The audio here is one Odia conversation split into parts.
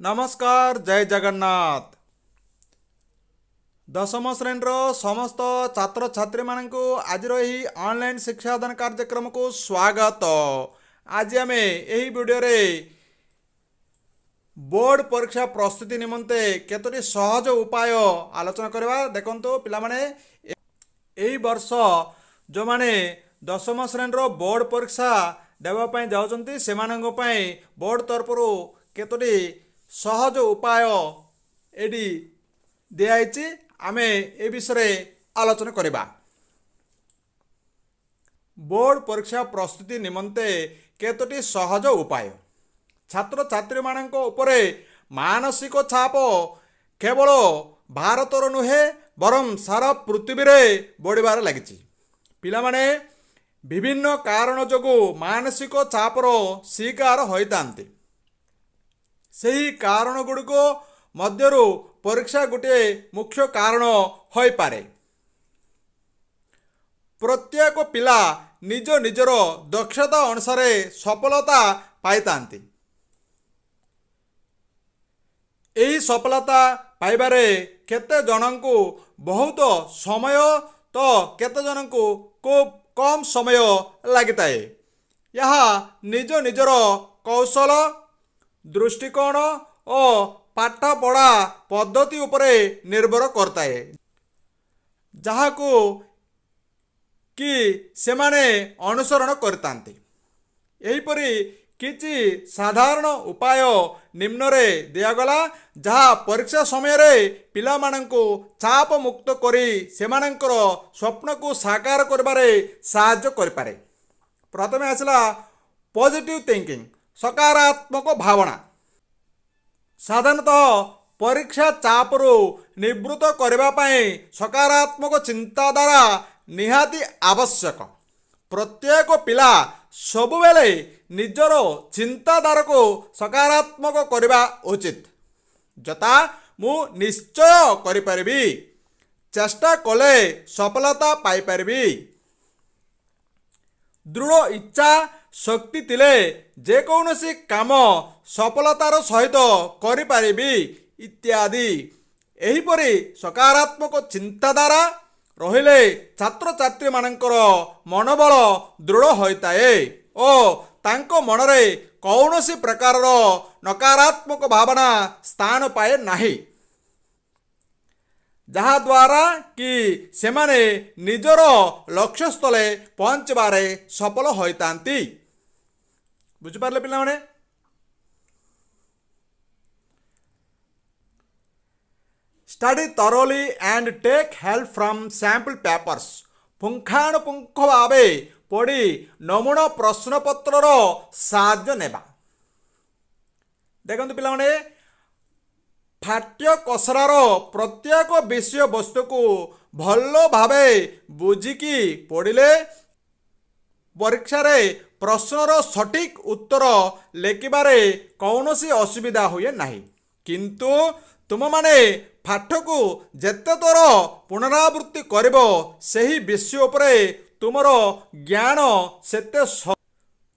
नमस्कार जय जगन्नाथ। दशम श्रेणीर समस्त छात्र छात्री मानू आज ऑनलाइन शिक्षादान कार्यक्रम को स्वागत। आज आम यही वीडियो रे बोर्ड परीक्षा प्रस्तुति निमंते केतोटी सहज उपाय आलोचना करवा। देखंतो पिला माने एही वर्ष जो माने दशम श्रेणीर बोर्ड परीक्षा देवाई जाउछंती सेमानंग पई बोर्ड तरफरु केतोटी सहज उपाय एडी दियाइछि। आमे ए विषय आलोचना करबा। बोर्ड परीक्षा प्रस्तुति निमंते केतोटी सहज उपाय। छात्र छात्री मानक उपरे मानसिक छाप केवल भारतर नुहे बरं सारा पृथ्वी रे बढ़िबार लागिछि। पिला माने विभिन्न कारण जोगु मानसिक चापर शिकार होइतांती। सही कारण गुड़िक मध्यरु परीक्षा गोटे मुख्य कारण होई पारे। प्रत्येक पिला निज निजर दक्षता अनुसार सफलता पाइतांती। एही सफलता पाइबारे केते जनंकु बहुत समय तो केते जनंकु खूब कम समय लागिताए। यहाँ निज निजर कौशल दृष्टिकोण और पाठ पढ़ा पद्धति उपरे निर्भर करता है, जहाँ को कि सेमाने अनुसरण करतांती। एहीपरि किछि साधारण उपाय निम्न रे दियागला, जहाँ परीक्षा समय रे पिला मानंकु चाप मुक्त करी सेमानंकर स्वप्न को साकार करबारे साहाय्य करिपारे। प्रथमे आसला पॉजिटिव थिंकिंग, सकारात्मक भावना। साधारणतः परीक्षा चापरू निवृत्त करबा पई सकारात्मक चिंताधारा निहाती आवश्यक। प्रत्येक पिला सबुबेले निजर चिंताधारा को सकारात्मक करबा उचित। जता मु निश्चय करि परिबी, चेष्टा कले सफलता पाई परिबी, दृढ़ इच्छा शक्ति तिले जे कौनसी काम सफलतार सहित करि परिबी इत्यादि। एहीपरि सकारात्मक चिंताधारा रहिले छात्र छात्री मानकर मनोबल दृढ़ होइताए और तांको मनरे कौनसी प्रकार नकारात्मक भावना स्थान पाए नाही, जहा द्वारा कि सेमाने निजर लक्ष्य स्थले पहुंचबारे सफल होइतांती। बुझि पारले पिला माने? Study thoroughly and take help from sample papers। पुंखानुपुंख भावे पढ़ी नमूना प्रश्न पत्रर साहाय्य नेबा। देखंतु पिला माने पाठ्य कसरार प्रत्येक विषय वस्तु को भल भावे बुझिकी पढ़िले परीक्षा रे प्रश्नर सठिक उत्तर लेखिबारे कौनसी असुविधा हुए नाही। किंतु तुम माने पाठ को जेते तोर पुनरावृत्ति करिबो सही विषय उपरे तुमर ज्ञान सेते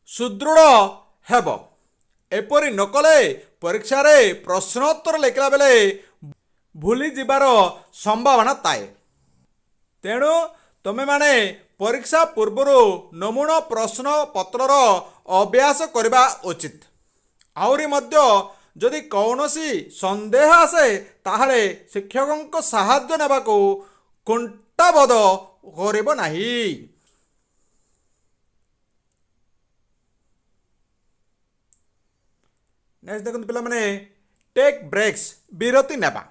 सुदृढ़ हेबो। एपरि नकले परीक्षा रे प्रश्नोत्तर लिखला बेले भूली जिबार संभावना ताए। तेणु तमे माने परीक्षा पूर्वरु नमूना प्रश्न पत्रर अभ्यास करबा उचित। आउरी मध्य जदि कौनसी संदेह आसे ताहले शिक्षकों साहाय्य नेबाको कुंठाबोध करिबो नाही। नेक्स्ट देखंतु पिला माने टेक ब्रेक्स, विरति नेबा।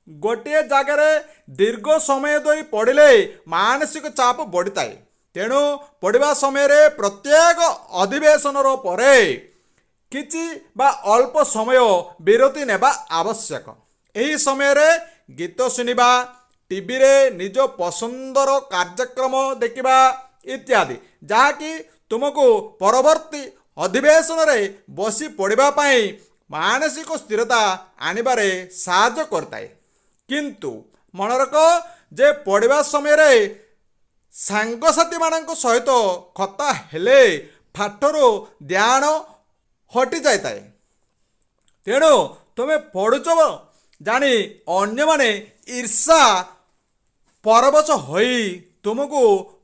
गोटे जगार दीर्घ समय धरी पढ़िले मानसिक चाप बढ़िताए। तेणु पढ़िबा समय रे प्रत्येक अधिवेशनर परे किछि बा अल्प समय विरति नेबा आवश्यक। एही समय रे गीत सुनिबा, टीवी रे निज पसंदर कार्यक्रम देखिबा इत्यादि, जहा कि तुमको परवर्ती अधिवेशन रे बसी पढ़िबा पई मानसिक स्थिरता आनिबारे साहाय्य करताए। किंतु मन रख जे पढ़िबा समय रे सांगसाथी मानक सहित कथा हेले पाठरो ध्यान हटि जाए। तेणु ତୁମେ ପଢ଼ୁଛ ଜାଣି ଅନ୍ୟମାନେ ଈର୍ଷା ପରବଶ ହୋଇ ତୁମକୁ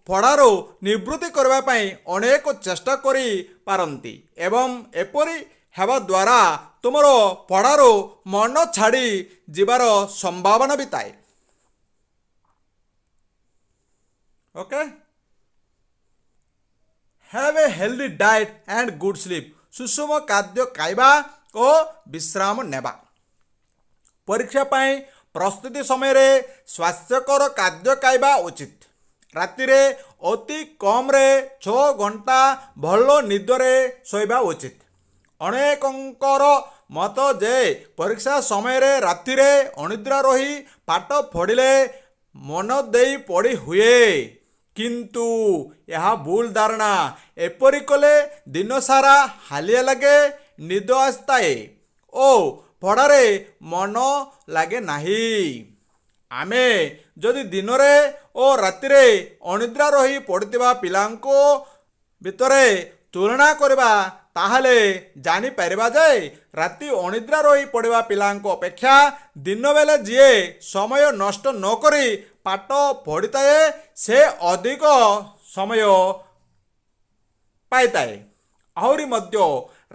ପଢ଼ାରୁ ନିବୃତ୍ତି କରିବା ପାଇଁ ଅନେକ ଚେଷ୍ଟା କରିପାରନ୍ତି ଏବଂ ଏପରି ହେବା ଦ୍ୱାରା ତୁମର ପଢ଼ାରୁ ମନ ଛାଡ଼ି ଯିବାର ସମ୍ଭାବନା ବି ଥାଏ। Okay, have a healthy diet and good sleep. ସୁଷମ ଖାଦ୍ୟ ଖାଇବା ଓ ବିଶ୍ରାମ ନେବା। ପରୀକ୍ଷା ପାଇଁ ପ୍ରସ୍ତୁତି ସମୟରେ ସ୍ୱାସ୍ଥ୍ୟକର ଖାଦ୍ୟ ଖାଇବା ଉଚିତ। ରାତିରେ ଅତି କମ୍ରେ 6 ଘଣ୍ଟା ଭଲ ନିଦରେ ଶୋଇବା ଉଚିତ। ଅନେକଙ୍କର ମତ ଯେ ପରୀକ୍ଷା ସମୟରେ ରାତିରେ ଅନିଦ୍ରା ରହି ପାଠ ପଢ଼ିଲେ ମନ ଦେଇ ପଢ଼ି ହୁଏ, କିନ୍ତୁ ଏହା ଭୁଲ ଧାରଣା। ଏପରି କଲେ ଦିନସାରା ହାଲିଆ ଲାଗେ, ନିଦ ଆସିଥାଏ ଓ ପଢ଼ାରେ ମନ ଲାଗେ ନାହିଁ। ଆମେ ଯଦି ଦିନରେ ଓ ରାତିରେ ଅନିଦ୍ରା ରହି ପଢ଼ୁଥିବା ପିଲାଙ୍କ ଭିତରେ ତୁଳନା କରିବା, ତାହେଲେ ଜାଣିପାରିବା ଯେ ରାତି ଅନିଦ୍ରା ରହି ପଢ଼ିବା ପିଲାଙ୍କ ଅପେକ୍ଷା ଦିନବେଳେ ଯିଏ ସମୟ ନଷ୍ଟ ନକରି ପାଠ ପଢ଼ିଥାଏ ସେ ଅଧିକ ସମୟ ପାଇଥାଏ। ଆହୁରି ମଧ୍ୟ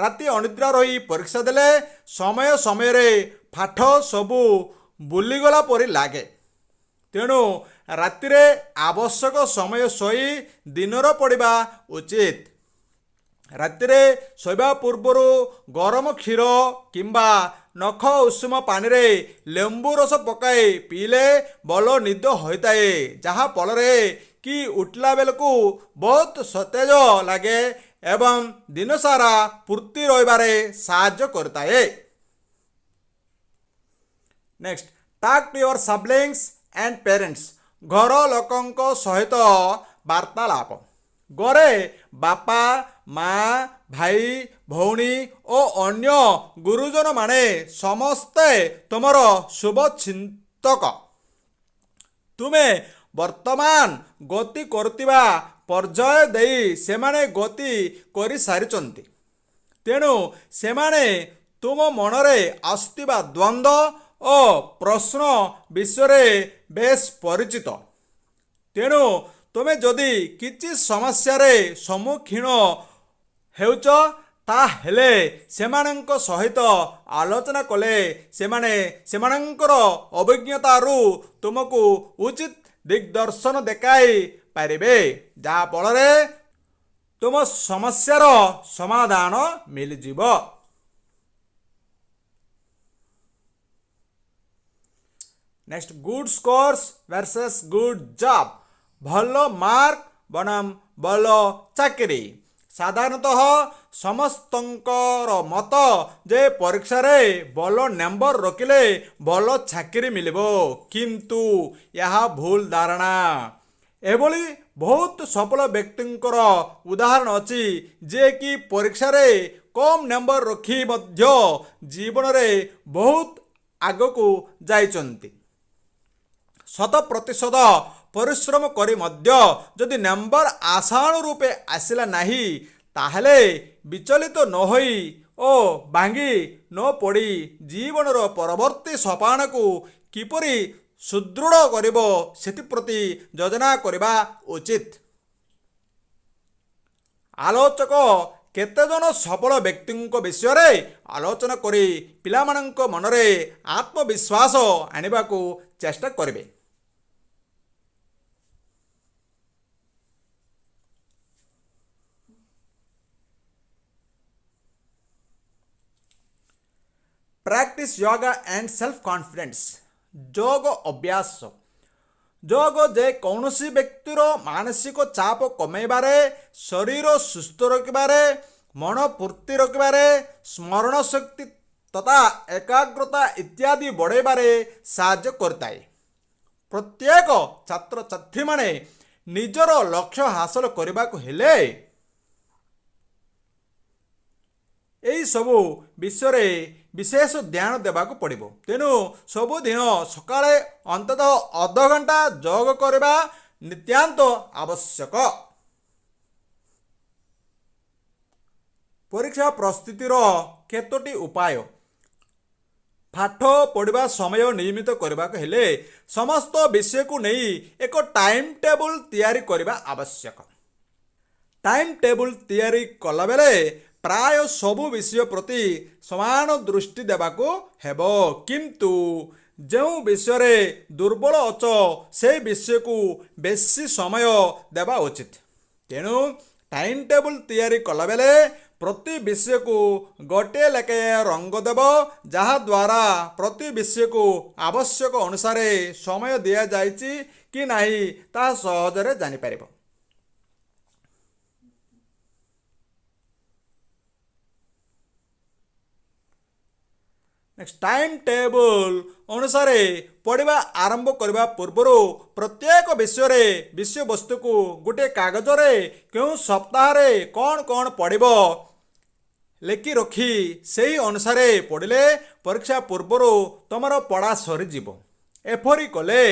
ରାତି ଅନିଦ୍ରା ରହି ପରୀକ୍ଷା ଦେଲେ ସମୟ ସମୟରେ ପାଠ ସବୁ ବୁଲିଗଲା ପରି ଲାଗେ। ତେଣୁ ରାତିରେ ଆବଶ୍ୟକ ସମୟ ଶୋଇ ଦିନର ପଢ଼ିବା ଉଚିତ। ରାତିରେ ଶୋଇବା ପୂର୍ବରୁ ଗରମ କ୍ଷୀର କିମ୍ବା ନଖ ଉଷୁମ ପାଣିରେ ଲେମ୍ବୁ ରସ ପକାଇ ପିଇଲେ ଭଲ ନିଦ ହୋଇଥାଏ, ଯାହା ଫଳରେ କି ଉଠିଲା ବେଳକୁ ବହୁତ ସତେଜ ଲାଗେ ଏବଂ ଦିନସାରା ଫୁର୍ତ୍ତି ରହିବାରେ ସାହାଯ୍ୟ କରିଥାଏ। Next, talk to your siblings and parents. ଘର ଲୋକଙ୍କ ସହିତ ବାର୍ତ୍ତାଳାପ। ଘରେ ବାପା, ମା, ଭାଇ, ଭଉଣୀ ଓ ଅନ୍ୟ ଗୁରୁଜନମାନେ ସମସ୍ତେ ତୁମର ଶୁଭଚିନ୍ତକ। ତୁମେ ବର୍ତ୍ତମାନ ଗତି କରୁଥିବା ପର୍ଯ୍ୟାୟ ଦେଇ ସେମାନେ ଗତି କରିସାରିଛନ୍ତି। ତେଣୁ ସେମାନେ ତୁମ ମନରେ ଆସୁଥିବା ଦ୍ୱନ୍ଦ୍ୱ ଓ ପ୍ରଶ୍ନ ବିଷୟରେ ବେଶ ପରିଚିତ। ତେଣୁ ତୁମେ ଯଦି କିଛି ସମସ୍ୟାରେ ସମ୍ମୁଖୀନ ହେଉଛ, ତାହେଲେ ସେମାନଙ୍କ ସହିତ ଆଲୋଚନା କଲେ ସେମାନେ ସେମାନଙ୍କର ଅଭିଜ୍ଞତାରୁ ତୁମକୁ ଉଚିତ ଦିଗଦର୍ଶନ ଦେଖାଇ ପାରିବେ, ଯାହା ଫଳରେ ତୁମ ସମସ୍ୟାର ସମାଧାନ ମିଳିଯିବ। Next, good scores versus good job. ଭଲ ମାର୍କ ବନାମ ଭଲ ଚାକିରି। ସାଧାରଣତଃ ସମସ୍ତଙ୍କର ମତ ଯେ ପରୀକ୍ଷାରେ ଭଲ ନମ୍ବର ରଖିଲେ ଭଲ ଚାକିରି ମିଳିବ, କିନ୍ତୁ ଏହା ଭୁଲ ଧାରଣା। ଏଭଳି ବହୁତ ସଫଳ ବ୍ୟକ୍ତିଙ୍କର ଉଦାହରଣ ଅଛି ଯିଏକି ପରୀକ୍ଷାରେ କମ୍ ନମ୍ବର ରଖି ମଧ୍ୟ ଜୀବନରେ ବହୁତ ଆଗକୁ ଯାଇଛନ୍ତି। 100% ପରିଶ୍ରମ କରି ମଧ୍ୟ ଯଦି ନମ୍ବର ଆଶାନୁ ରୂପେ ଆସିଲା ନାହିଁ, ତାହେଲେ ବିଚଳିତ ନହୋଇ ଓ ଭାଙ୍ଗି ନ ପଡ଼ି ଜୀବନର ପରବର୍ତ୍ତୀ ସୋପାନକୁ କିପରି ସୁଦୃଢ଼ କରିବ ସେଥିପ୍ରତି ଯୋଜନା କରିବା ଉଚିତ। ଆଲୋଚକ କେତେଜଣ ସଫଳ ବ୍ୟକ୍ତିଙ୍କ ବିଷୟରେ ଆଲୋଚନା କରି ପିଲାମାନଙ୍କ ମନରେ ଆତ୍ମବିଶ୍ୱାସ ଆଣିବାକୁ ଚେଷ୍ଟା କରିବେ। Practice yoga and self confidence. ଯୋଗ ଅଭ୍ୟାସ। ଯୋଗ ଯେ କୌଣସି ବ୍ୟକ୍ତିର ମାନସିକ ଚାପ କମାଇବାରେ, ଶରୀର ସୁସ୍ଥ ରଖିବାରେ, ମନ ଫୁର୍ତ୍ତି ରଖିବାରେ, ସ୍ମରଣ ଶକ୍ତି ତଥା ଏକାଗ୍ରତା ଇତ୍ୟାଦି ବଢ଼ାଇବାରେ ସାହାଯ୍ୟ କରିଥାଏ। ପ୍ରତ୍ୟେକ ଛାତ୍ରଛାତ୍ରୀମାନେ ନିଜର ଲକ୍ଷ୍ୟ ହାସଲ କରିବାକୁ ହେଲେ ଏହିସବୁ ବିଷୟରେ ବିଶେଷ ଧ୍ୟାନ ଦେବାକୁ ପଡ଼ିବ। ତେଣୁ ସବୁଦିନ ସକାଳେ ଅନ୍ତତଃ ଅଧଘଣ୍ଟା ଯୋଗ କରିବା ନିତ୍ୟାନ୍ତ ଆବଶ୍ୟକ। ପରୀକ୍ଷା ପ୍ରସ୍ତୁତିର କେତୋଟି ଉପାୟ। ପାଠ ପଢ଼ିବା ସମୟ ନିୟମିତ କରିବାକୁ ହେଲେ ସମସ୍ତ ବିଷୟକୁ ନେଇ ଏକ ଟାଇମ୍ ଟେବୁଲ୍ ତିଆରି କରିବା ଆବଶ୍ୟକ। ଟାଇମ୍ ଟେବୁଲ୍ ତିଆରି କଲାବେଳେ ପ୍ରାୟ ସବୁ ବିଷୟ ପ୍ରତି ସମାନ ଦୃଷ୍ଟି ଦେବାକୁ ହେବ, କିନ୍ତୁ ଯେଉଁ ବିଷୟରେ ଦୁର୍ବଳ ଅଛ ସେ ବିଷୟକୁ ବେଶୀ ସମୟ ଦେବା ଉଚିତ। ତେଣୁ ଟାଇମ୍ ଟେବୁଲ୍ ତିଆରି କଲାବେଳେ ପ୍ରତି ବିଷୟକୁ ଗୋଟିଏ ଲେଖାଏଁ ରଙ୍ଗ ଦେବ, ଯାହାଦ୍ୱାରା ପ୍ରତି ବିଷୟକୁ ଆବଶ୍ୟକ ଅନୁସାରେ ସମୟ ଦିଆଯାଇଛି କି ନାହିଁ ତାହା ସହଜରେ ଜାଣିପାରିବ। ନେକ୍ସଟ, ଟାଇମ୍ ଟେବୁଲ୍ ଅନୁସାରେ ପଢ଼ିବା ଆରମ୍ଭ କରିବା ପୂର୍ବରୁ ପ୍ରତ୍ୟେକ ବିଷୟରେ ବିଷୟବସ୍ତୁକୁ ଗୋଟିଏ କାଗଜରେ କେଉଁ ସପ୍ତାହରେ କ'ଣ କ'ଣ ପଢ଼ିବ ଲେଖି ରଖି ସେହି ଅନୁସାରେ ପଢ଼ିଲେ ପରୀକ୍ଷା ପୂର୍ବରୁ ତୁମର ପଢ଼ା ସରିଯିବ। ଏପରି କଲେ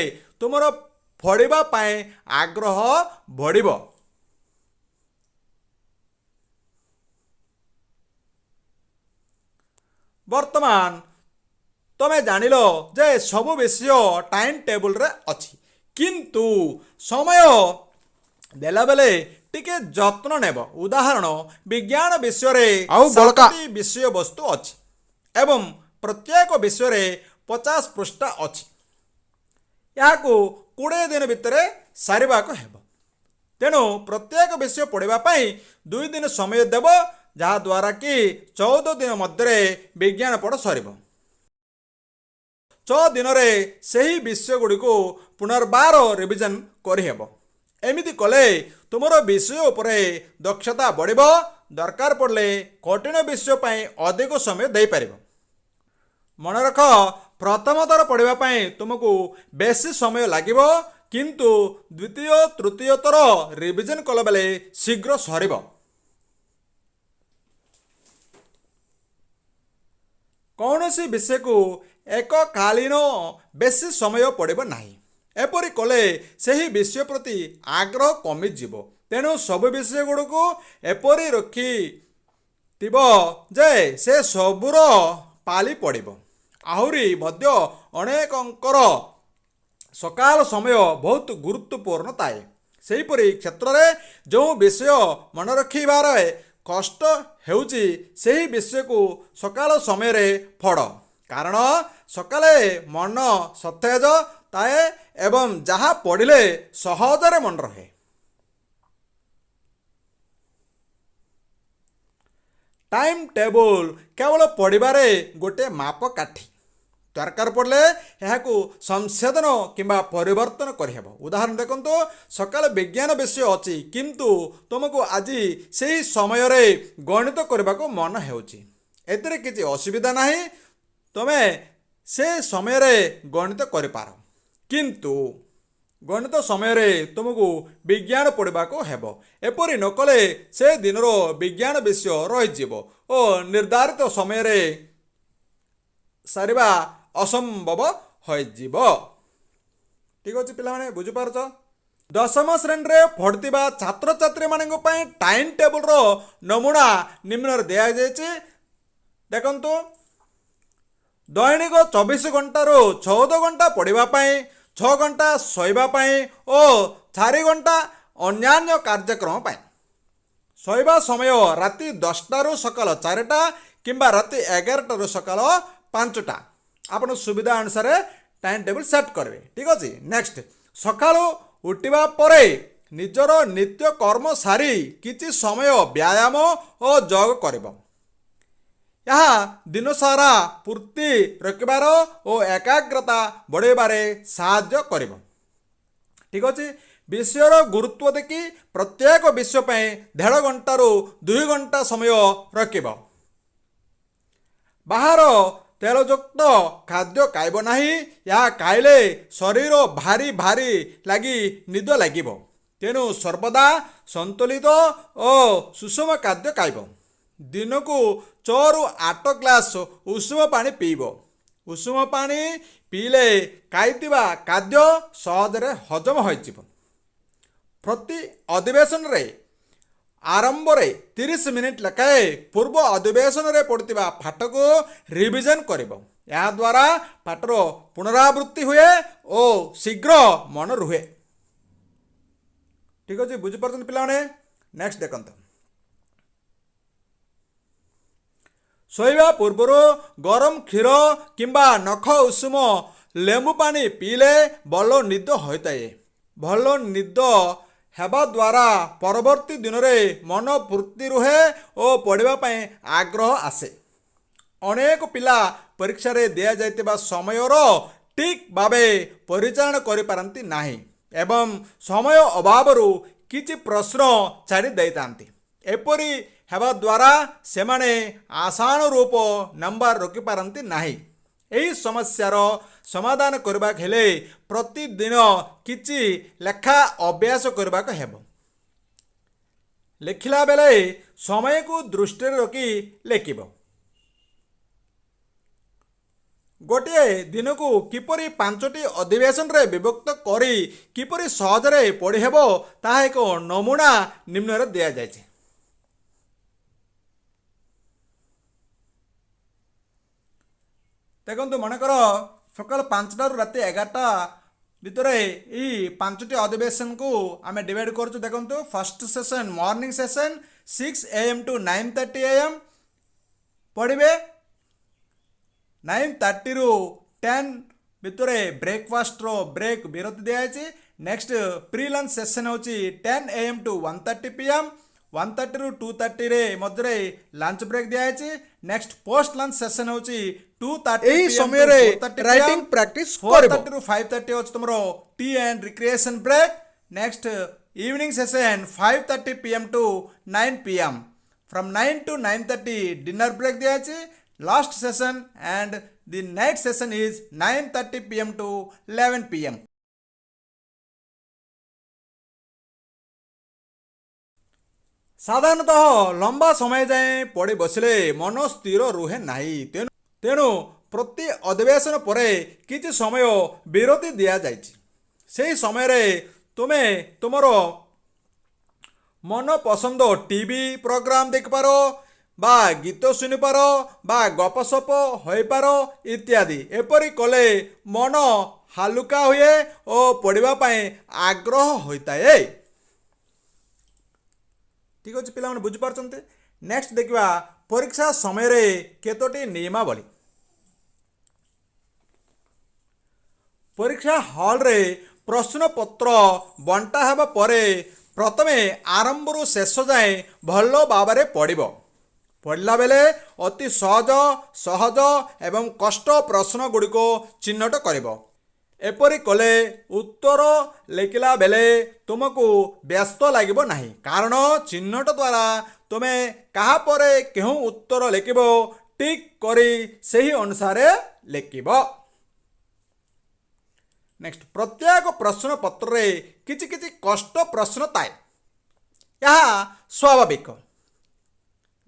ତୁମର ପଢ଼ିବା ପାଇଁ ଆଗ୍ରହ ବଢ଼ିବ। ବର୍ତ୍ତମାନ ତମେ ଜାଣିଲ ଯେ ସବୁ ବିଷୟ ଟାଇମ୍ ଟେବୁଲରେ ଅଛି, କିନ୍ତୁ ସମୟ ଦେଲାବେଳେ ଟିକେ ଯତ୍ନ ନେବ। ଉଦାହରଣ, ବିଜ୍ଞାନ ବିଷୟରେ 7ଟି ବିଷୟବସ୍ତୁ ଅଛି ଏବଂ ପ୍ରତ୍ୟେକ ବିଷୟରେ 50 ପୃଷ୍ଠା ଅଛି। ଏହାକୁ 20 ଦିନ ଭିତରେ ସାରିବାକୁ ହେବ। ତେଣୁ ପ୍ରତ୍ୟେକ ବିଷୟ ପଢ଼ିବା ପାଇଁ 2 ଦିନ ସମୟ ଦେବ, ଯାହାଦ୍ୱାରା କି 14 ଦିନ ମଧ୍ୟରେ ବିଜ୍ଞାନ ପଢ଼ ସରିବ। 6 ଦିନରେ ସେହି ବିଷୟଗୁଡ଼ିକୁ ପୁନର୍ବାର ରିଭିଜନ କରିହେବ। ଏମିତି କଲେ ତୁମର ବିଷୟ ଉପରେ ଦକ୍ଷତା ବଢ଼ିବ। ଦରକାର ପଡ଼ିଲେ କଠିନ ବିଷୟ ପାଇଁ ଅଧିକ ସମୟ ଦେଇପାରିବ। ମନେ ରଖ, ପ୍ରଥମ ଥର ପଢ଼ିବା ପାଇଁ ତୁମକୁ ବେଶୀ ସମୟ ଲାଗିବ, କିନ୍ତୁ ଦ୍ୱିତୀୟ ତୃତୀୟ ଥର ରିଭିଜନ କଲାବେଳେ ଶୀଘ୍ର ସରିବ। କୌଣସି ବିଷୟକୁ ଏକକାଳୀନ ବେଶୀ ସମୟ ପଢ଼ିବ ନାହିଁ। ଏପରି କଲେ ସେହି ବିଷୟ ପ୍ରତି ଆଗ୍ରହ କମିଯିବ। ତେଣୁ ସବୁ ବିଷୟଗୁଡ଼ିକୁ ଏପରି ରଖିଥିବ ଯେ ସେ ସବୁର ପାଳି ପଡ଼ିବ। ଆହୁରି ମଧ୍ୟ ଅନେକଙ୍କର ସକାଳ ସମୟ ବହୁତ ଗୁରୁତ୍ୱପୂର୍ଣ୍ଣ ଥାଏ। ସେହିପରି କ୍ଷେତ୍ରରେ ଯେଉଁ ବିଷୟ ମନେ ରଖିବାର କଷ୍ଟ ହେଉଛି ସେହି ବିଷୟକୁ ସକାଳ ସମୟରେ ପଢ଼, କାରଣ ସକାଳେ ମନ ସତେଜ ଥାଏ ଏବଂ ଯାହା ପଢ଼ିଲେ ସହଜରେ ମନେ ରହେ। ଟାଇମ୍ ଟେବୁଲ୍ କେବଳ ପଢ଼ିବାରେ ଗୋଟିଏ ମାପକାଠି। ଦରକାର ପଡ଼ିଲେ ଏହାକୁ ସଂଶୋଧନ କିମ୍ବା ପରିବର୍ତ୍ତନ କରିହେବ। ଉଦାହରଣ ଦେଖନ୍ତୁ, ସକାଳେ ବିଜ୍ଞାନ ବିଷୟ ଅଛି, କିନ୍ତୁ ତୁମକୁ ଆଜି ସେହି ସମୟରେ ଗଣିତ କରିବାକୁ ମନ ହେଉଛି। ଏଥିରେ କିଛି ଅସୁବିଧା ନାହିଁ, ତୁମେ ସେ ସମୟରେ ଗଣିତ କରିପାର, କିନ୍ତୁ ଗଣିତ ସମୟରେ ତୁମକୁ ବିଜ୍ଞାନ ପଢ଼ିବାକୁ ହେବ। ଏପରି ନ କଲେ ସେ ଦିନର ବିଜ୍ଞାନ ବିଷୟ ରହିଯିବ ଓ ନିର୍ଦ୍ଧାରିତ ସମୟରେ ସାରିବା ଅସମ୍ଭବ ହୋଇଯିବ। ଠିକ୍ ଅଛି ପିଲାମାନେ, ବୁଝିପାରୁଛ? 10ମ ଶ୍ରେଣୀରେ ପଢ଼ୁଥିବା ଛାତ୍ରଛାତ୍ରୀମାନଙ୍କ ପାଇଁ ଟାଇମ୍ ଟେବୁଲର ନମୁନା ନିମ୍ନରେ ଦିଆଯାଇଛି। ଦେଖନ୍ତୁ, ଦୈନିକ 24 ଘଣ୍ଟାରୁ 14 ଘଣ୍ଟା ପଢ଼ିବା ପାଇଁ, 6 ଘଣ୍ଟା ଶୋଇବା ପାଇଁ ଓ 4 ଘଣ୍ଟା ଅନ୍ୟାନ୍ୟ କାର୍ଯ୍ୟକ୍ରମ ପାଇଁ। ଶୋଇବା ସମୟ ରାତି 10ଟାରୁ ସକାଳ 4ଟା କିମ୍ବା ରାତି 11ଟାରୁ ସକାଳ 5ଟା। ଆପଣ ସୁବିଧା ଅନୁସାରେ ଟାଇମ୍ ଟେବୁଲ୍ ସେଟ୍ କରିବେ। ଠିକ୍ ଅଛି। ନେକ୍ସଟ, ସକାଳୁ ଉଠିବା ପରେ ନିଜର ନିତ୍ୟକର୍ମ ସାରି କିଛି ସମୟ ବ୍ୟାୟାମ ଓ ଯୋଗ କରିବ। ଏହା ଦିନସାରା ଫୁର୍ତ୍ତି ରଖିବାର ଓ ଏକାଗ୍ରତା ବଢ଼ାଇବାରେ ସାହାଯ୍ୟ କରିବ। ଠିକ୍ ଅଛି। ବିଷୟର ଗୁରୁତ୍ୱ ଦେଖି ପ୍ରତ୍ୟେକ ବିଷୟ ପାଇଁ 1.5 ଘଣ୍ଟାରୁ 2 ଘଣ୍ଟା ସମୟ ରଖିବ। ବାହାର ତେଲଯୁକ୍ତ ଖାଦ୍ୟ ଖାଇବ ନାହିଁ। ଏହା ଖାଇଲେ ଶରୀର ଭାରି ଭାରି ଲାଗି ନିଦ ଲାଗିବ। ତେଣୁ ସର୍ବଦା ସନ୍ତୁଳିତ ଓ ସୁଷମ ଖାଦ୍ୟ ଖାଇବ। ଦିନକୁ 6ରୁ 8 ଗ୍ଲାସ୍ ଉଷୁମ ପାଣି ପିଇବ। ଉଷୁମ ପାଣି ପିଇଲେ ଖାଇଥିବା ଖାଦ୍ୟ ସହଜରେ ହଜମ ହୋଇଯିବ। ପ୍ରତି ଅଧିବେଶନରେ ଆରମ୍ଭରେ 30 ମିନିଟ୍ ଲେଖାଏଁ ପୂର୍ବ ଅଧିବେଶନରେ ପଢ଼ିଥିବା ପାଠକୁ ରିଭିଜନ କରିବ। ଏହା ଦ୍ୱାରା ପାଠର ପୁନରାବୃତ୍ତି ହୁଏ ଓ ଶୀଘ୍ର ମନ ରୁହେ। ଠିକ୍ ଅଛି, ବୁଝିପାରୁଛନ୍ତି ପିଲାମାନେ? ନେକ୍ସଟ ଦେଖନ୍ତୁ, ଶୋଇବା ପୂର୍ବରୁ ଗରମ କ୍ଷୀର କିମ୍ବା ନଖ ଉଷୁମ ଲେମ୍ବୁ ପାଣି ପିଇଲେ ଭଲ ନିଦ ହୋଇଥାଏ। ଭଲ ନିଦ ହେବା ଦ୍ୱାରା ପରବର୍ତ୍ତୀ ଦିନରେ ମନ ଫୁର୍ତ୍ତି ରୁହେ ଓ ପଢ଼ିବା ପାଇଁ ଆଗ୍ରହ ଆସେ। ଅନେକ ପିଲା ପରୀକ୍ଷାରେ ଦିଆଯାଇଥିବା ସମୟର ଠିକ୍ ଭାବେ ପରିଚାଳନା କରିପାରନ୍ତି ନାହିଁ ଏବଂ ସମୟ ଅଭାବରୁ କିଛି ପ୍ରଶ୍ନ ଛାଡ଼ି ଦେଇଥାନ୍ତି। ଏପରି ହେବା ଦ୍ୱାରା ସେମାନେ ଆଶାନୁରୂପ ନମ୍ବର ରଖିପାରନ୍ତି ନାହିଁ। ଏହି ସମସ୍ୟାର ସମାଧାନ କରିବାକୁ ହେଲେ ପ୍ରତିଦିନ କିଛି ଲେଖା ଅଭ୍ୟାସ କରିବାକୁ ହେବ। ଲେଖିଲା ବେଳେ ସମୟକୁ ଦୃଷ୍ଟିରେ ରଖି ଲେଖିବ। ଗୋଟିଏ ଦିନକୁ କିପରି 5ଟି ଅଧିବେଶନରେ ବିଭକ୍ତ କରି କିପରି ସହଜରେ ପଢ଼ିହେବ ତାହା ଏକ ନମୁନା ନିମ୍ନରେ ଦିଆଯାଇଛି। ଦେଖନ୍ତୁ, ମନେକର ସକାଳ 5ଟାରୁ ରାତି 11ଟା ଭିତରେ ଏହି 5ଟି ଅଧିବେଶନକୁ ଆମେ ଡିଭାଇଡ଼ କରୁଛୁ। ଦେଖନ୍ତୁ, first session morning session 6 AM to 9:30 AM ପଢ଼ିବେ। 9:30ରୁ 10 ଭିତରେ ବ୍ରେକଫାଷ୍ଟର ବ୍ରେକ୍ ବିରତି ଦିଆଯାଇଛି। ନେକ୍ସଟ ପ୍ରି ଲଞ୍ଚ ସେସନ୍ ହେଉଛି 10 AM to 1:30 PM। 1:30ରୁ 2:30 ମଧ୍ୟରେ ଲଞ୍ଚ ବ୍ରେକ୍ ଦିଆଯାଇଛି। ନେକ୍ସଟ ପୋଷ୍ଟ ଲଞ୍ଚ ସେସନ୍ ହେଉଛି 2:30 ଏହି PM ସମୟରେ to 4:30 ରାଇଟିଂ PM। ପ୍ରାକ୍ଟିସ୍ କରିବ। 4:30ରୁ 5:30 ହେଉଛି ତୁମର tea and recreation break. Next evening session 5:30 PM to 9 PM। From 9 to 9:30 dinner break दिया। Last session end the night session is 9:30 PM to 11 PM। ସାଧାରଣତଃ ଲମ୍ବା ସମୟ ଯାଏଁ ପଢ଼ି ବସିଲେ ମନ ସ୍ଥିର ରୁହେ ନାହିଁ। ତେଣୁ ପ୍ରତି ଅଧିବେଶନ ପରେ କିଛି ସମୟ ବିରତି ଦିଆଯାଇଛି। ସେହି ସମୟରେ ତୁମେ ତୁମର ମନ ପସନ୍ଦ ଟିଭି ପ୍ରୋଗ୍ରାମ ଦେଖିପାର ବା ଗୀତ ଶୁଣିପାର ବା ଗପସପ ହୋଇପାର ଇତ୍ୟାଦି। ଏପରି କଲେ ମନ ହାଲୁକା ହୁଏ ଓ ପଢ଼ିବା ପାଇଁ ଆଗ୍ରହ ହୋଇଥାଏ। ଠିକ୍ ଅଛି ପିଲାମାନେ, ବୁଝିପାରୁଛନ୍ତି? ନେକ୍ସଟ ଦେଖିବା ପରୀକ୍ଷା ସମୟରେ କେତୋଟି ନିୟମାବଳୀ। ପରୀକ୍ଷା ହଲ୍ରେ ପ୍ରଶ୍ନପତ୍ର ବଣ୍ଟା ହେବା ପରେ ପ୍ରଥମେ ଆରମ୍ଭରୁ ଶେଷ ଯାଏଁ ଭଲ ଭାବରେ ପଢ଼ିବ। ପଢ଼ିଲା ବେଳେ ଅତି ସହଜ ଏବଂ କଷ୍ଟ ପ୍ରଶ୍ନ ଗୁଡ଼ିକ ଚିହ୍ନଟ କରିବ। ଏପରି କଲେ ଉତ୍ତର ଲେଖିଲା ବେଳେ ତୁମକୁ ବ୍ୟସ୍ତ ଲାଗିବ ନାହିଁ, କାରଣ ଚିହ୍ନଟ ଦ୍ୱାରା ତୁମେ କାହା ପରେ କେଉଁ ଉତ୍ତର ଲେଖିବ ଠିକ୍ କରି ସେହି ଅନୁସାରେ ଲେଖିବ। ନେକ୍ସଟ, ପ୍ରତ୍ୟେକ ପ୍ରଶ୍ନ ପତ୍ରରେ କିଛି କିଛି କଷ୍ଟ ପ୍ରଶ୍ନ ଥାଏ। ଏହା ସ୍ୱାଭାବିକ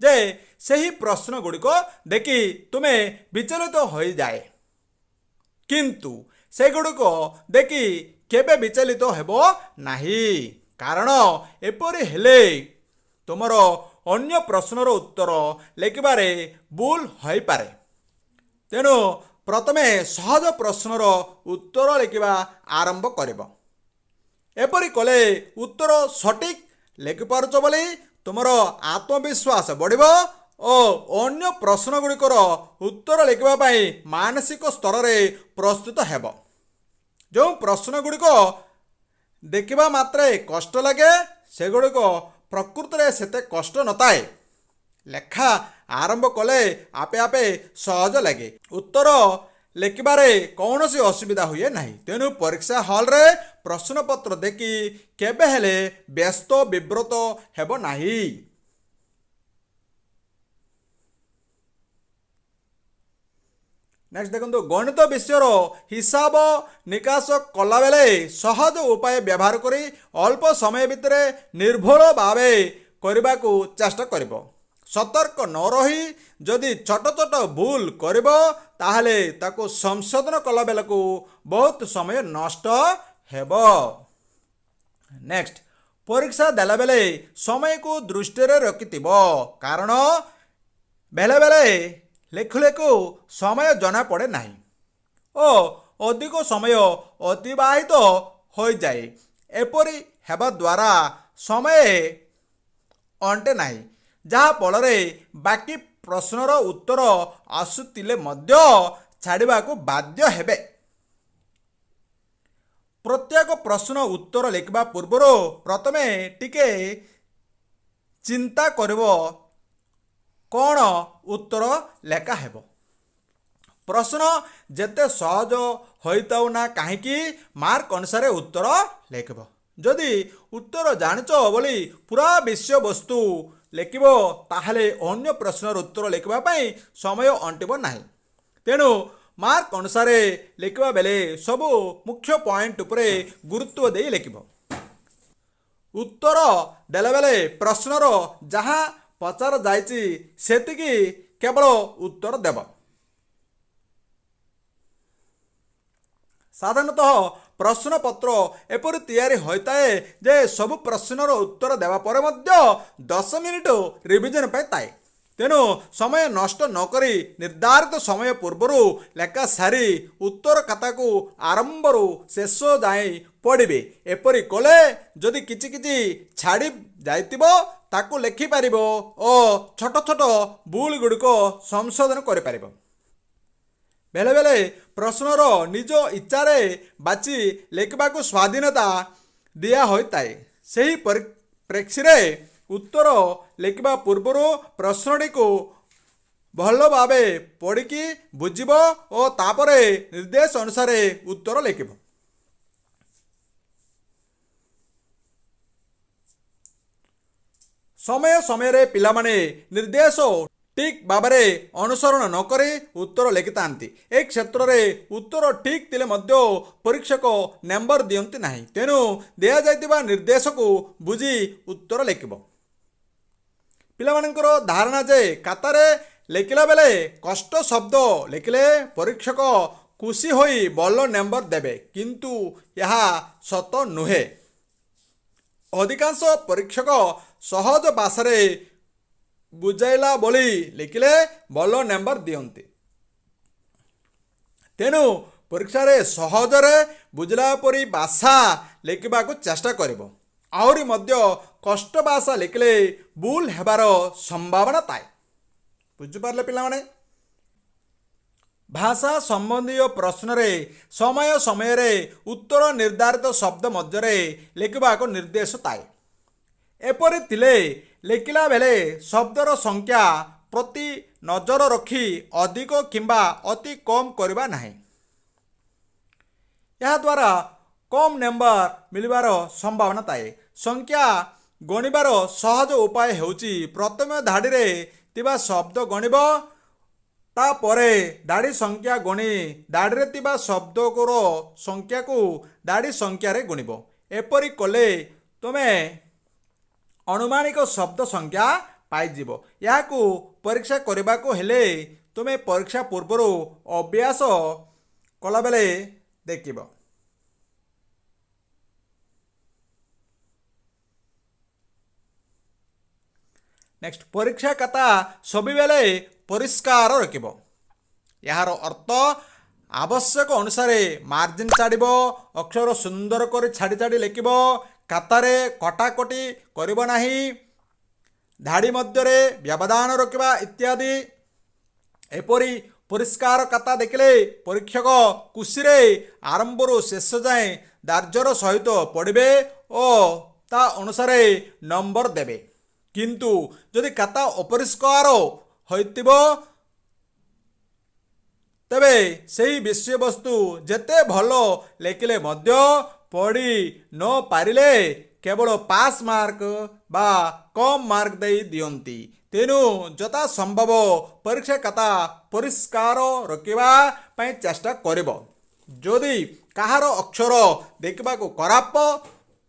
ଯେ ସେହି ପ୍ରଶ୍ନ ଗୁଡ଼ିକ ଦେଖି ତୁମେ ବିଚଳିତ ହୋଇଯାଏ, କିନ୍ତୁ ସେଗୁଡ଼ିକ ଦେଖି କେବେ ବିଚଳିତ ହେବ ନାହିଁ, କାରଣ ଏପରି ହେଲେ ତୁମର ଅନ୍ୟ ପ୍ରଶ୍ନର ଉତ୍ତର ଲେଖିବାରେ ଭୁଲ ହୋଇପାରେ। ତେଣୁ ପ୍ରଥମେ ସହଜ ପ୍ରଶ୍ନର ଉତ୍ତର ଲେଖିବା ଆରମ୍ଭ କରିବ। ଏପରି କଲେ ଉତ୍ତର ସଠିକ୍ ଲେଖିପାରୁଛ ବୋଲି ତୁମର ଆତ୍ମବିଶ୍ୱାସ ବଢ଼ିବ ଓ ଅନ୍ୟ ପ୍ରଶ୍ନ ଗୁଡ଼ିକର ଉତ୍ତର ଲେଖିବା ପାଇଁ ମାନସିକ ସ୍ତରରେ ପ୍ରସ୍ତୁତ ହେବ। ଯେଉଁ ପ୍ରଶ୍ନ ଗୁଡ଼ିକ ଦେଖିବା ମାତ୍ରେ କଷ୍ଟ ଲାଗେ ସେଗୁଡ଼ିକ ପ୍ରକୃତରେ ସେତେ କଷ୍ଟ ନଥାଏ। ଲେଖା ଆରମ୍ଭ କଲେ ଆପେ ଆପେ ସହଜ ଲାଗେ। ଉତ୍ତର ଲେଖିବାରେ କୌଣସି ଅସୁବିଧା ହୁଏ ନାହିଁ। ତେଣୁ ପରୀକ୍ଷା ହଲ୍ରେ ପ୍ରଶ୍ନପତ୍ର ଦେଖି କେବେ ହେଲେ ବ୍ୟସ୍ତ ବିବ୍ରତ ହେବ ନାହିଁ। ନେକ୍ସଟ ଦେଖନ୍ତୁ, ଗଣିତ ବିଷୟର ହିସାବ ନିକାଶ କଲାବେଳେ ସହଜ ଉପାୟ ବ୍ୟବହାର କରି ଅଳ୍ପ ସମୟ ଭିତରେ ନିର୍ଭୁଲ ଭାବେ କରିବାକୁ ଚେଷ୍ଟା କରିବ। ସତର୍କ ନ ରହି ଯଦି ଛୋଟ ଛୋଟ ଭୁଲ କରିବ ତାହେଲେ ତାକୁ ସଂଶୋଧନ କଲାବେଳକୁ ବହୁତ ସମୟ ନଷ୍ଟ ହେବ। ନେକ୍ସଟ, ପରୀକ୍ଷା ଦେଲାବେଳେ ସମୟକୁ ଦୃଷ୍ଟିରେ ରଖିଥିବ, କାରଣ ବେଳେବେଳେ ଲେଖୁ ଲେଖୁ ସମୟ ଜଣା ପଡ଼େ ନାହିଁ ଓ ଅଧିକ ସମୟ ଅତିବାହିତ ହୋଇଯାଏ। ଏପରି ହେବା ଦ୍ୱାରା ସମୟ ଅଣ୍ଟେ ନାହିଁ, ଯାହାଫଳରେ ବାକି ପ୍ରଶ୍ନର ଉତ୍ତର ଆସୁଥିଲେ ମଧ୍ୟ ଛାଡ଼ିବାକୁ ବାଧ୍ୟ ହେବେ। ପ୍ରତ୍ୟେକ ପ୍ରଶ୍ନ ଉତ୍ତର ଲେଖିବା ପୂର୍ବରୁ ପ୍ରଥମେ ଟିକେ ଚିନ୍ତା କରିବ କ'ଣ ଉତ୍ତର ଲେଖା ହେବ। ପ୍ରଶ୍ନ ଯେତେ ସହଜ ହୋଇଥାଉ ନା କାହିଁକି ମାର୍କ ଅନୁସାରେ ଉତ୍ତର ଲେଖିବ। ଯଦି ଉତ୍ତର ଜାଣିଛ ବୋଲି ପୁରା ବିଷୟବସ୍ତୁ ଲେଖିବ ତାହେଲେ ଅନ୍ୟ ପ୍ରଶ୍ନର ଉତ୍ତର ଲେଖିବା ପାଇଁ ସମୟ ଅଣ୍ଟିବ ନାହିଁ। ତେଣୁ ମାର୍କ ଅନୁସାରେ ଲେଖିବା ବେଳେ ସବୁ ମୁଖ୍ୟ ପଏଣ୍ଟ ଉପରେ ଗୁରୁତ୍ୱ ଦେଇ ଲେଖିବ। ଉତ୍ତର ଦେଲାବେଳେ ପ୍ରଶ୍ନର ଯାହା ପଚରା ଯାଇଛି ସେତିକି କେବଳ ଉତ୍ତର ଦେବ। ସାଧାରଣତଃ ପ୍ରଶ୍ନପତ୍ର ଏପରି ତିଆରି ହୋଇଥାଏ ଯେ ସବୁ ପ୍ରଶ୍ନର ଉତ୍ତର ଦେବା ପରେ ମଧ୍ୟ 10 ମିନିଟ୍ ରିଭିଜନ ପାଇଁ ଥାଏ। ତେଣୁ ସମୟ ନଷ୍ଟ ନକରି ନିର୍ଦ୍ଧାରିତ ସମୟ ପୂର୍ବରୁ ଲେଖା ସାରି ଉତ୍ତର ଖାତାକୁ ଆରମ୍ଭରୁ ଶେଷ ଯାଏଁ ପଢ଼ିବେ। ଏପରି କଲେ ଯଦି କିଛି କିଛି ଛାଡ଼ି ଯାଇଥିବ ତାକୁ ଲେଖିପାରିବ ଓ ଛୋଟ ଛୋଟ ଭୁଲ ଗୁଡ଼ିକ ସଂଶୋଧନ କରିପାରିବ। ବେଳେ ବେଳେ ପ୍ରଶ୍ନର ନିଜ ଇଚ୍ଛାରେ ବାଛି ଲେଖିବାକୁ ସ୍ୱାଧୀନତା ଦିଆ ହୋଇଥାଏ। ସେହି ପରିପ୍ରେକ୍ଷୀରେ ଉତ୍ତର ଲେଖିବା ପୂର୍ବରୁ ପ୍ରଶ୍ନଟିକୁ ଭଲ ଭାବେ ପଢ଼ିକି ବୁଝିବ ଓ ତାପରେ ନିର୍ଦ୍ଦେଶ ଅନୁସାରେ ଉତ୍ତର ଲେଖିବ। ସମୟ ସମୟରେ ପିଲାମାନେ ନିର୍ଦ୍ଦେଶ ଠିକ୍ ଭାବରେ ଅନୁସରଣ ନକରି ଉତ୍ତର ଲେଖିଥାନ୍ତି। ଏ କ୍ଷେତ୍ରରେ ଉତ୍ତର ଠିକ୍ ଥିଲେ ମଧ୍ୟ ପରୀକ୍ଷକ ନମ୍ବର ଦିଅନ୍ତି ନାହିଁ। ତେଣୁ ଦିଆଯାଇଥିବା ନିର୍ଦ୍ଦେଶକୁ ବୁଝି ଉତ୍ତର ଲେଖିବ। ପିଲାମାନଙ୍କର ଧାରଣା ଯେ ଖାତାରେ ଲେଖିଲା ବେଳେ କଷ୍ଟ ଶବ୍ଦ ଲେଖିଲେ ପରୀକ୍ଷକ ଖୁସି ହୋଇ ଭଲ ନମ୍ବର ଦେବେ, କିନ୍ତୁ ଏହା ସତ ନୁହେଁ। ଅଧିକାଂଶ ପରୀକ୍ଷକ ସହଜ ଭାଷାରେ ବୁଝାଇଲା ଭଳି ଲେଖିଲେ ଭଲ ନମ୍ବର ଦିଅନ୍ତି। ତେଣୁ ପରୀକ୍ଷାରେ ସହଜରେ ବୁଝିଲା ପରି ଭାଷା ଲେଖିବାକୁ ଚେଷ୍ଟା କରିବ। ଆହୁରି ମଧ୍ୟ କଷ୍ଟ ଭାଷା ଲେଖିଲେ ଭୁଲ ହେବାର ସମ୍ଭାବନା ଥାଏ। ବୁଝିପାରିଲେ ପିଲାମାନେ? ଭାଷା ସମ୍ବନ୍ଧୀୟ ପ୍ରଶ୍ନରେ ସମୟ ସମୟରେ ଉତ୍ତର ନିର୍ଦ୍ଧାରିତ ଶବ୍ଦ ମଧ୍ୟରେ ଲେଖିବାକୁ ନିର୍ଦ୍ଦେଶ ଥାଏ। ଏପରି ଥିଲେ ଲେଖିଲା ବେଳେ ଶବ୍ଦର ସଂଖ୍ୟା ପ୍ରତି ନଜର ରଖି ଅଧିକ କିମ୍ବା ଅତି କମ୍ କରିବା ନାହିଁ। ଏହାଦ୍ୱାରା କମ୍ ନମ୍ବର ମିଳିବାର ସମ୍ଭାବନା ଥାଏ। ସଂଖ୍ୟା ଗଣିବାର ସହଜ ଉପାୟ ହେଉଛି ପ୍ରଥମେ ଧାଡ଼ିରେ ଥିବା ଶବ୍ଦ ଗଣିବ, ତାପରେ ଧାଡ଼ି ସଂଖ୍ୟା ଗଣି ଧାଡ଼ିରେ ଥିବା ଶବ୍ଦର ସଂଖ୍ୟାକୁ ଧାଡ଼ି ସଂଖ୍ୟାରେ ଗୁଣିବ। ଏପରି କଲେ ତୁମେ ଅନୁମାନିକ ଶବ୍ଦ ସଂଖ୍ୟା ପାଇଯିବ। ଏହାକୁ ପରୀକ୍ଷା କରିବାକୁ ହେଲେ ତୁମେ ପରୀକ୍ଷା ପୂର୍ବରୁ ଅଭ୍ୟାସ କଲାବେଳେ ଦେଖିବ। ନେକ୍ସଟ, ପରୀକ୍ଷା ଖାତା ସବୁବେଳେ ପରିଷ୍କାର ରଖିବ। ଏହାର ଅର୍ଥ ଆବଶ୍ୟକ ଅନୁସାରେ ମାର୍ଜିନ ଛାଡ଼ିବ, ଅକ୍ଷର ସୁନ୍ଦର କରି ଛାଡ଼ି ଛାଡ଼ି ଲେଖିବ, ଖାତାରେ କଟାକଟି କରିବ ନାହିଁ, ଧାଡ଼ି ମଧ୍ୟରେ ବ୍ୟବଧାନ ରଖିବା ଇତ୍ୟାଦି। ଏପରି ପରିଷ୍କାର ଖାତା ଦେଖିଲେ ପରୀକ୍ଷକ ଖୁସିରେ ଆରମ୍ଭରୁ ଶେଷ ଯାଏଁ ଧୈର୍ଯ୍ୟର ସହିତ ପଢ଼ିବେ ଓ ତା ଅନୁସାରେ ନମ୍ବର ଦେବେ। କିନ୍ତୁ ଯଦି ଖାତା ଅପରିଷ୍କାର ହୋଇଥିବ ତେବେ ସେହି ବିଷୟବସ୍ତୁ ଯେତେ ଭଲ ଲେଖିଲେ ମଧ୍ୟ ପଢ଼ି ନ ପାରିଲେ କେବଳ ପାସ୍ ମାର୍କ ବା କମ୍ ମାର୍କ ଦେଇ ଦିଅନ୍ତି। ତେଣୁ ଯଥା ସମ୍ଭବ ପରୀକ୍ଷା ଖାତା ପରିଷ୍କାର ରଖିବା ପାଇଁ ଚେଷ୍ଟା କରିବ। ଯଦି କାହାର ଅକ୍ଷର ଦେଖିବାକୁ ଖରାପ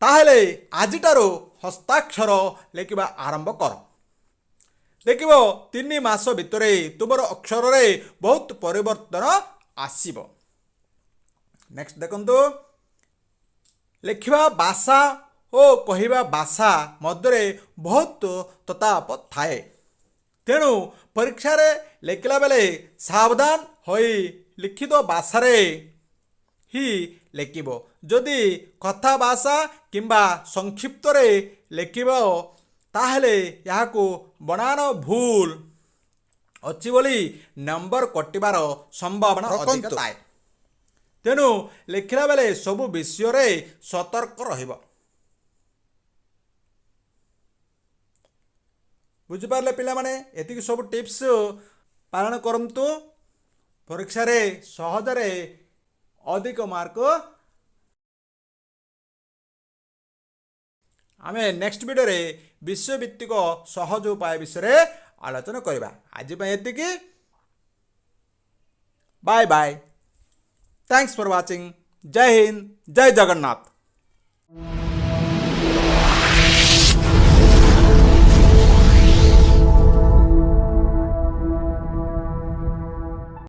ତାହେଲେ ଆଜିଠାରୁ ହସ୍ତାକ୍ଷର ଲେଖିବା ଆରମ୍ଭ କର। ଦେଖିବ 3 ମାସ ଭିତରେ ତୁମର ଅକ୍ଷରରେ ବହୁତ ପରିବର୍ତ୍ତନ ଆସିବ। ନେକ୍ସଟ ଦେଖନ୍ତୁ, ଲେଖିବା ଭାଷା ଓ କହିବା ଭାଷା ମଧ୍ୟରେ ବହୁତ ତଫାତ ଥାଏ। ତେଣୁ ପରୀକ୍ଷାରେ ଲେଖିଲା ବେଳେ ସାବଧାନ ହୋଇ ଲିଖିତ ଭାଷାରେ ହିଁ ଲେଖିବ। ଯଦି କଥା ଭାଷା କିମ୍ବା ସଂକ୍ଷିପ୍ତରେ ଲେଖିବ ତାହେଲେ ଏହାକୁ ବନାନ ଭୁଲ ଅଛି ବୋଲି ନମ୍ବର କଟିବାର ସମ୍ଭାବନା ଅଧିକ ଥାଏ। ତେଣୁ ଲେଖିଲା ବେଳେ ସବୁ ବିଷୟରେ ସତର୍କ ରହିବ। ବୁଝିପାରିଲେ ପିଲାମାନେ? ଏତିକି ସବୁ ଟିପ୍ସ ପାଳନ କରନ୍ତୁ। ପରୀକ୍ଷାରେ ସହଜରେ ଅଧିକ ମାର୍କ ଆମେ ନେକ୍ସଟ ଭିଡ଼ିଓରେ ବିଷୟଭିତ୍ତିକ ସହଜ ଉପାୟ ବିଷୟରେ ଆଲୋଚନା କରିବା। ଆଜି ପାଇଁ ଏତିକି। Bye bye. Thanks for watching. जय हिंद, जय जगन्नाथ।